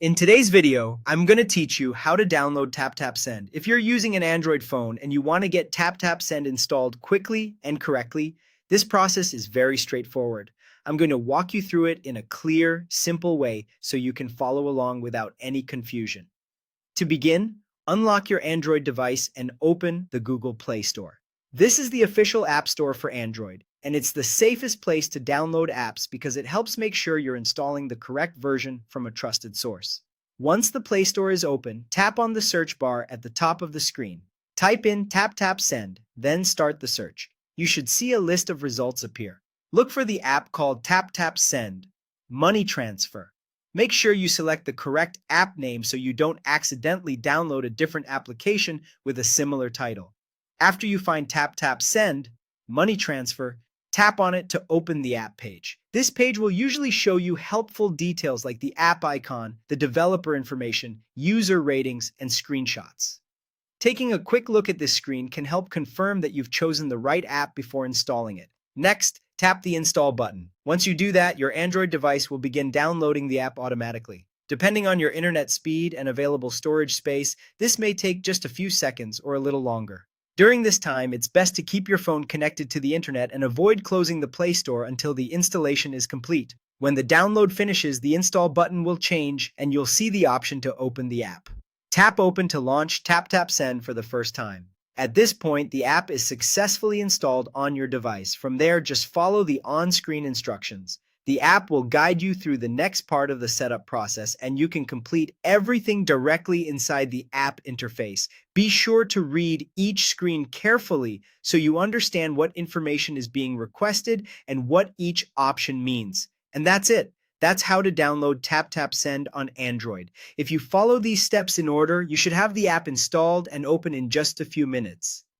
In today's video, I'm going to teach you how to download Taptap Send. If you're using an Android phone and you want to get Taptap Send installed quickly and correctly, this process is very straightforward. I'm going to walk you through it in a clear, simple way so you can follow along without any confusion. To begin, unlock your Android device and open the Google Play Store. This is the official app store for Android, and it's the safest place to download apps because it helps make sure you're installing the correct version from a trusted source. Once the Play Store is open, tap on the search bar at the top of the screen. Type in Taptap Send, then start the search. You should see a list of results appear. Look for the app called Taptap Send, Money Transfer. Make sure you select the correct app name so you don't accidentally download a different application with a similar title. After you find Taptap Send, Money Transfer, tap on it to open the app page. This page will usually show you helpful details like the app icon, the developer information, user ratings, and screenshots. Taking a quick look at this screen can help confirm that you've chosen the right app before installing it. Next, tap the Install button. Once you do that, your Android device will begin downloading the app automatically. Depending on your internet speed and available storage space, this may take just a few seconds or a little longer. During this time, it's best to keep your phone connected to the internet and avoid closing the Play Store until the installation is complete. When the download finishes, the Install button will change and you'll see the option to open the app. Tap Open to launch Taptap Send for the first time. At this point, the app is successfully installed on your device. From there, just follow the on-screen instructions. The app will guide you through the next part of the setup process, and you can complete everything directly inside the app interface. Be sure to read each screen carefully so you understand what information is being requested and what each option means. And that's it. That's how to download Taptap Send on Android. If you follow these steps in order, you should have the app installed and open in just a few minutes.